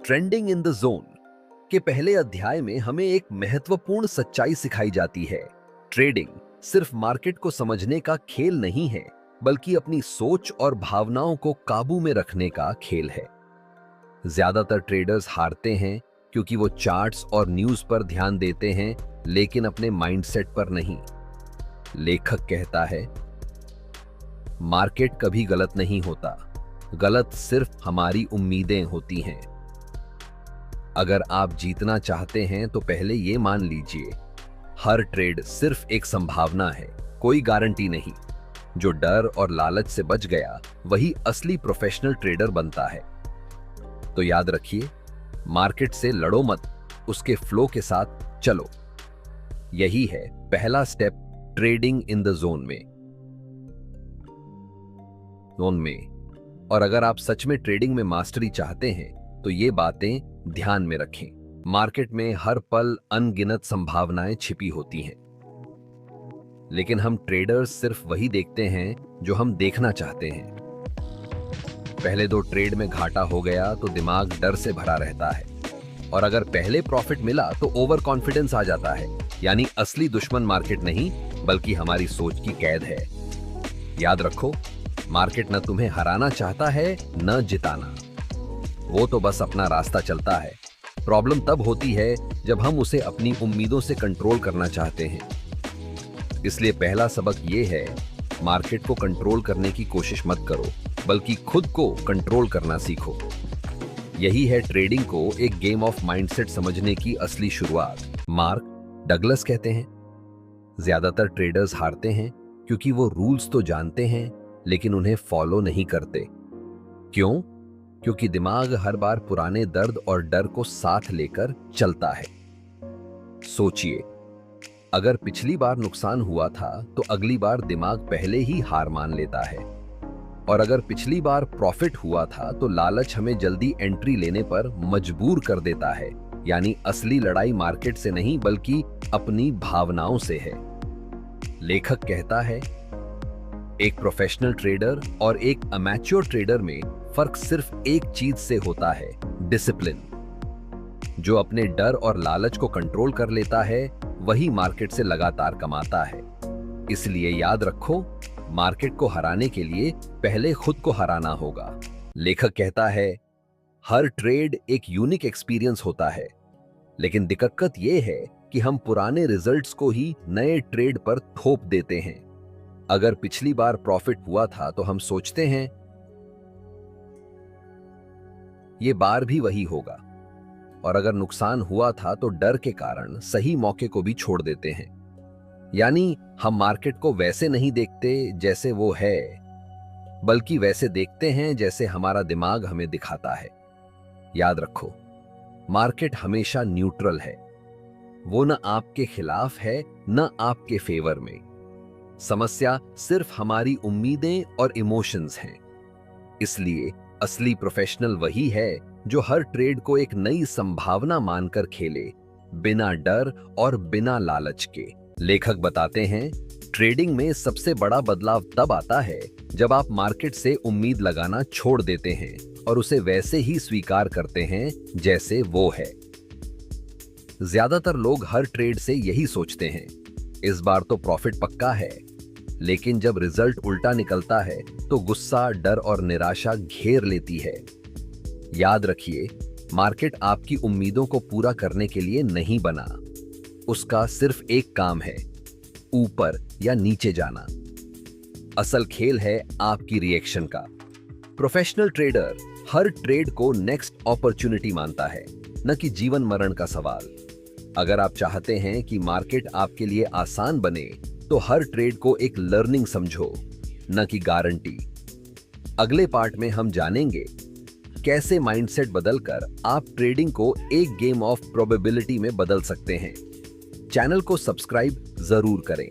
Trending in the zone के पहले अध्याय में हमें एक महत्वपूर्ण सच्चाई सिखाई जाती है। ट्रेडिंग सिर्फ मार्केट को समझने का खेल नहीं है, बल्कि अपनी सोच और भावनाओं को काबू में रखने का खेल है। ज्यादातर ट्रेडर्स हारते हैं क्योंकि वो चार्ट्स और न्यूज पर ध्यान देते हैं, लेकिन अपने माइंडसेट पर नहीं। लेखक कहता है, मार्केट कभी गलत नहीं होता, गलत सिर्फ हमारी उम्मीदें होती हैं। अगर आप जीतना चाहते हैं तो पहले ये मान लीजिए, हर ट्रेड सिर्फ एक संभावना है, कोई गारंटी नहीं। जो डर और लालच से बच गया, वही असली प्रोफेशनल ट्रेडर बनता है। तो याद रखिए, मार्केट से लड़ो मत, उसके फ्लो के साथ चलो। यही है पहला step trading in the zone में। और अगर आप सच में ट्रेडिंग में मास्टरी चाहते हैं तो ये बातें ध्यान में रखें। मार्केट में हर पल अनगिनत संभावनाएं छिपी होती हैं, लेकिन हम ट्रेडर्स सिर्फ वही देखते हैं जो हम देखना चाहते हैं। पहले 2 ट्रेड में घाटा हो गया तो दिमाग डर से भरा रहता है, और अगर पहले प्रॉफिट मिला तो ओवर कॉन्फिडेंस आ जाता है। यानी असली दुश्मन मार्केट नहीं, बल्कि हमारी सोच की कैद है। याद रखो, मार्केट न तुम्हें हराना चाहता है, न जिताना। वो तो बस अपना रास्ता चलता है। प्रॉब्लम तब होती है जब हम उसे अपनी उम्मीदों से कंट्रोल करना चाहते हैं। इसलिए पहला सबक ये है, मार्केट को कंट्रोल करने की कोशिश मत करो, बल्कि खुद को कंट्रोल करना सीखो। यही है ट्रेडिंग को एक गेम ऑफ माइंडसेट समझने की असली शुरुआत। मार्क डगलस कहते हैं, ज्यादातर ट्रेडर्स हारते हैं क्योंकि वो रूल्स तो जानते हैं, लेकिन उन्हें फॉलो नहीं करते। क्यों? क्योंकि दिमाग हर बार पुराने दर्द और डर को साथ लेकर चलता है। सोचिए, अगर पिछली बार नुकसान हुआ था तो अगली बार दिमाग पहले ही हार मान लेता है, और अगर पिछली बार प्रॉफिट हुआ था तो लालच हमें जल्दी एंट्री लेने पर मजबूर कर देता है। यानी असली लड़ाई मार्केट से नहीं, बल्कि अपनी भावनाओं से है। लेखक कहता है, एक प्रोफेशनल ट्रेडर और एक अमेच्योर ट्रेडर में फर्क सिर्फ एक चीज से होता है, डिसिप्लिन। जो अपने डर और लालच को कंट्रोल कर लेता है, वही मार्केट से लगातार कमाता है। इसलिए याद रखो, मार्केट को हराने के लिए पहले खुद को हराना होगा। लेखक कहता है, हर ट्रेड एक यूनिक एक्सपीरियंस होता है, लेकिन दिक्कत यह है कि हम पुराने रिजल्ट्स को ही नए ट्रेड पर थोप देते हैं। अगर पिछली बार प्रॉफिट हुआ था तो हम सोचते हैं ये बार भी वही होगा, और अगर नुकसान हुआ था तो डर के कारण सही मौके को भी छोड़ देते हैं। यानी हम मार्केट को वैसे नहीं देखते जैसे वो है, बल्कि वैसे देखते हैं जैसे हमारा दिमाग हमें दिखाता है। याद रखो, मार्केट हमेशा न्यूट्रल है। वो न आपके खिलाफ है, न आपके फेवर में। समस्या सिर्फ हमारी उम्मीदें और इमोशंस हैं। इसलिए असली प्रोफेशनल वही है जो हर ट्रेड को एक नई संभावना मानकर खेले, बिना डर और बिना लालच के। लेखक बताते हैं, ट्रेडिंग में सबसे बड़ा बदलाव तब आता है जब आप मार्केट से उम्मीद लगाना छोड़ देते हैं और उसे वैसे ही स्वीकार करते हैं जैसे वो है। ज्यादातर लोग हर ट्रेड से यही सोचते हैं, इस बार तो प्रॉफिट पक्का है। लेकिन जब रिजल्ट उल्टा निकलता है तो गुस्सा, डर और निराशा घेर लेती है। याद रखिए, मार्केट आपकी उम्मीदों को पूरा करने के लिए नहीं बना। उसका सिर्फ एक काम है, ऊपर या नीचे जाना। असल खेल है आपकी रिएक्शन का। प्रोफेशनल ट्रेडर हर ट्रेड को नेक्स्ट अपॉर्चुनिटी मानता है, न कि जीवन मरण का सवाल। अगर आप चाहते हैं कि मार्केट आपके लिए आसान बने, तो हर ट्रेड को एक लर्निंग समझो, न कि गारंटी। अगले पार्ट में हम जानेंगे कैसे माइंडसेट बदलकर आप ट्रेडिंग को एक गेम ऑफ प्रोबेबिलिटी में बदल सकते हैं। चैनल को सब्सक्राइब जरूर करें।